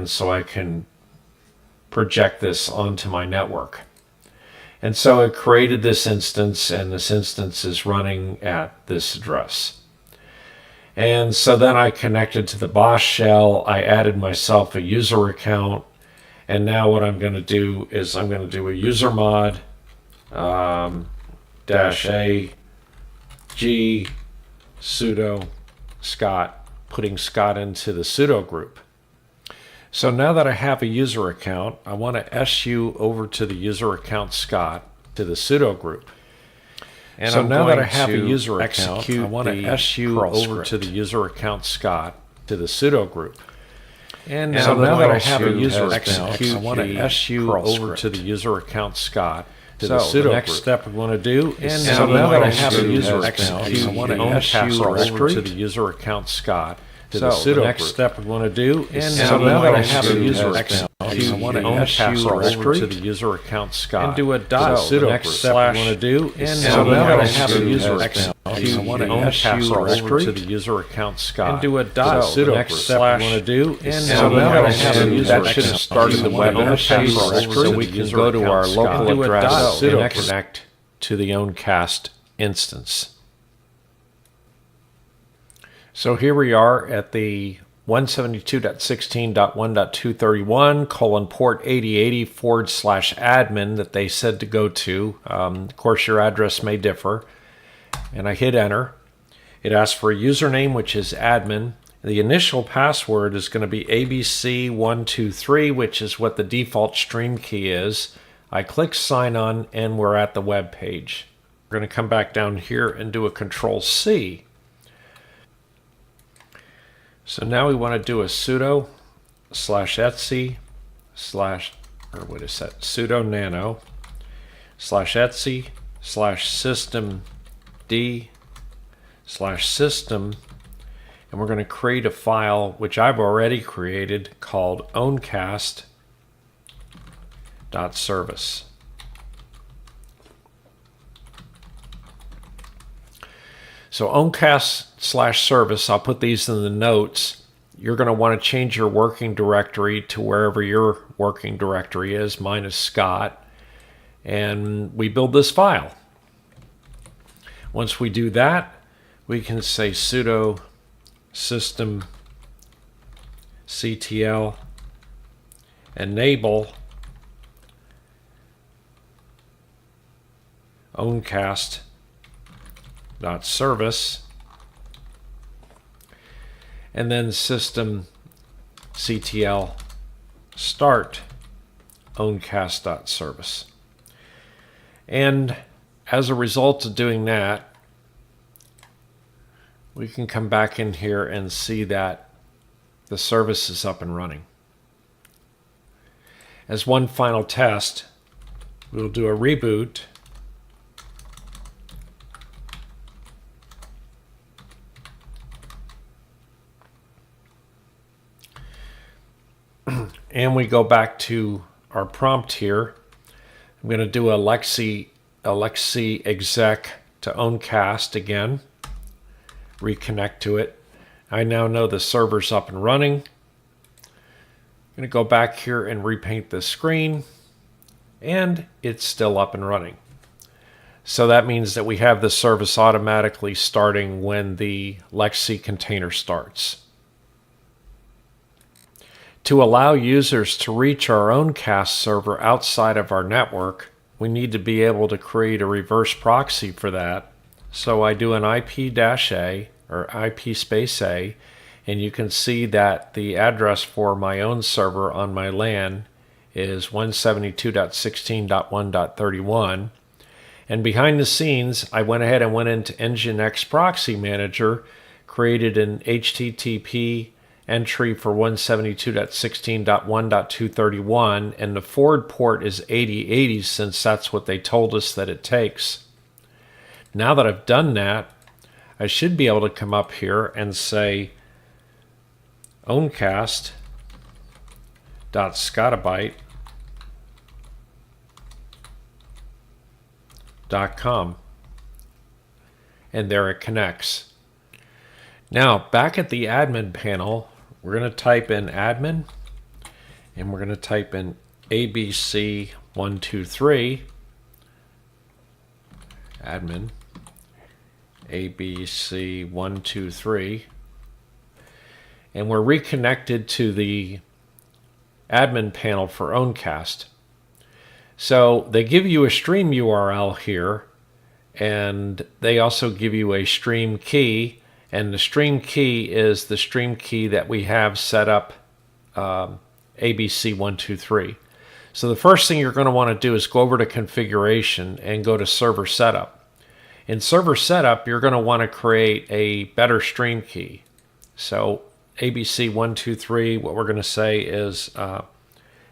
LAN so I can project this onto my network. And so it created this instance, and this instance is running at this address. And so then I connected to the Boss shell. I added myself a user account. And now what I'm going to do is I'm going to do a user mod -a g sudo Scott, putting Scott into the sudo group. So now that I have a user account, I want to SU over to the user account Scott to the sudo group. And so now that I have a user account, I want to SU over to the user account Scott to the sudo group. And so now that I have a user account, I want to SU over to the user account Scott to the sudo group. The next step we want to do is, so now that I have a user account, I want to SU over to the user account Scott to the sudo group. The next step we want to do is, so now that I have a user account, I want to SU over to the user account Scott and do a dot sudo. The next step we want to do is, so now that I have a user account, I want to SU over to the user account Scott and do a dot sudo. The next step we want to do is, so now that I have a user account, that should have started the web SU so we can go to our local address and connect to the Owncast instance. So here we are at the 172.16.1.231 port 8080 /admin that they said to go to. Of course, your address may differ. And I hit enter. It asks for a username, which is admin. The initial password is going to be ABC123, which is what the default stream key is. I click sign on, and we're at the web page. We're going to come back down here and do a Control-C. So now we want to do a sudo /etc sudo nano /etc /systemd/system, and we're going to create a file which I've already created called owncast.service. So owncast/service, I'll put these in the notes. You're going to want to change your working directory to wherever your working directory is. Mine is Scott. And we build this file. Once we do that, we can say sudo systemctl enable owncast.service, and then systemctl start owncast.service. And as a result of doing that, we can come back in here and see that the service is up and running. As one final test, we'll do a reboot. And we go back to our prompt here. I'm going to do Alexi exec to owncast again. Reconnect to it. I now know the server's up and running. I'm going to go back here and repaint the screen, and it's still up and running. So that means that we have the service automatically starting when the Lexi container starts. To allow users to reach our Owncast server outside of our network, we need to be able to create a reverse proxy for that. So I do an IP-A or IP space A, and you can see that the address for my own server on my LAN is 172.16.1.31. And behind the scenes, I went ahead and went into Nginx Proxy Manager, created an HTTP entry for 172.16.1.231, and the forward port is 8080 since that's what they told us that it takes. Now that I've done that, I should be able to come up here and say owncast.scottabyte.com, and there it connects. Now back at the admin panel, we're going to type in admin, and we're going to type in ABC123 admin ABC123, and we're reconnected to the admin panel for Owncast. So they give you a stream URL here, and they also give you a stream key, and the stream key is the stream key that we have set up, ABC123. So the first thing you're going to want to do is go over to configuration and go to server setup. In server setup, you're going to want to create a better stream key. So ABC123, what we're going to say is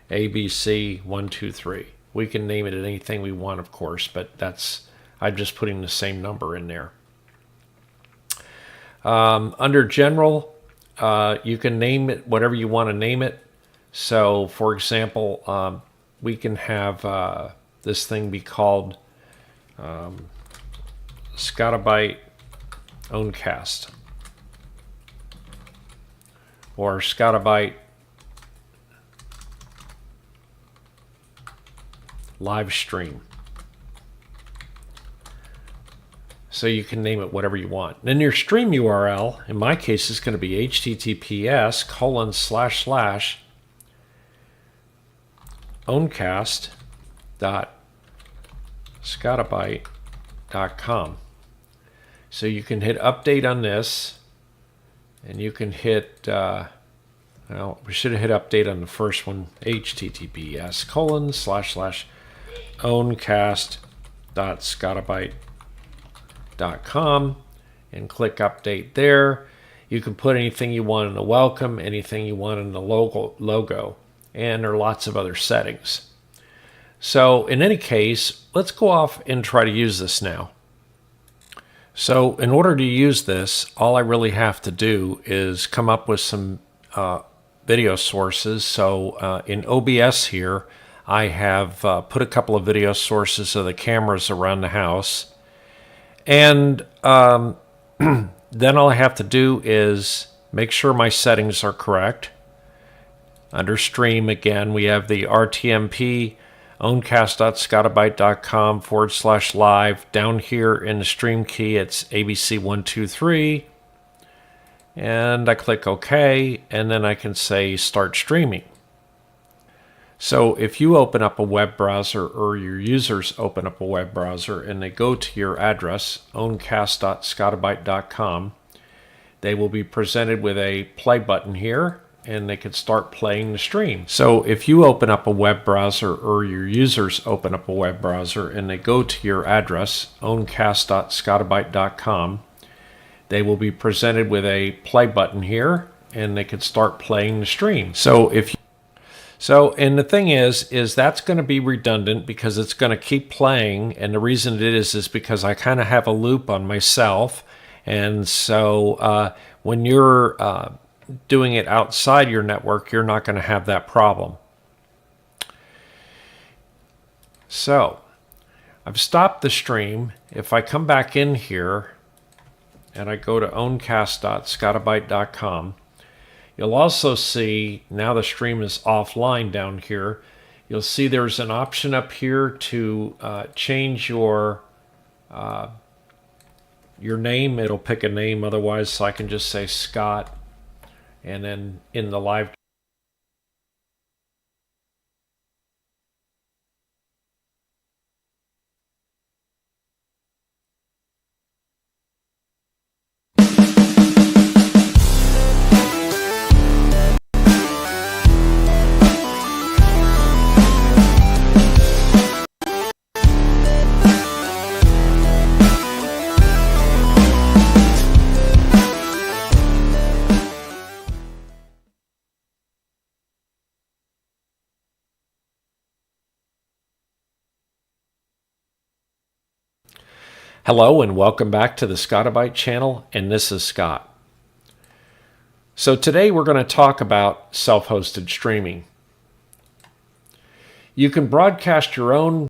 ABC123. We can name it anything we want, of course, but I'm just putting the same number in there. Under general, you can name it whatever you want to name it. So, for example, we can have this thing be called Scottabyte Owncast, or Scottabyte live stream. So you can name it whatever you want. And then your stream URL, in my case, is going to be https://owncast.scottabyte.com. So you can hit update on this, and you can hit, well, we should have hit update on the first one, https://owncast.scottabyte.com, and click update there. You can put anything you want in the welcome, anything you want in the logo, and there are lots of other settings. So in any case, let's go off and try to use this now. So in order to use this, all I really have to do is come up with some video sources. So in OBS here, I have put a couple of video sources of the cameras around the house. And then all I have to do is make sure my settings are correct. Under stream, again, we have the RTMP owncast.scottabyte.com/live. Down here in the stream key, it's ABC123. And I click OK, and then I can say Start Streaming. So if you open up a web browser, or your users open up a web browser, and they go to your address, owncast.scottabyte.com, they will be presented with a play button here, and they can start playing the stream. So if you open up a web browser, or your users open up a web browser, and they go to your address, owncast.scottabyte.com, they will be presented with a play button here, and they can start playing the stream. And the thing is that's going to be redundant because it's going to keep playing, and the reason it is because I kind of have a loop on myself, and so when you're doing it outside your network, you're not going to have that problem. So I've stopped the stream. If I come back in here and I go to owncast.scottabyte.com, you'll also see now the stream is offline down here. You'll see there's an option up here to change your name. It'll pick a name otherwise, so I can just say Scott. And then in the live Hello and welcome back to the Scottabyte channel, and this is Scott. So today we're going to talk about self-hosted streaming. You can broadcast your own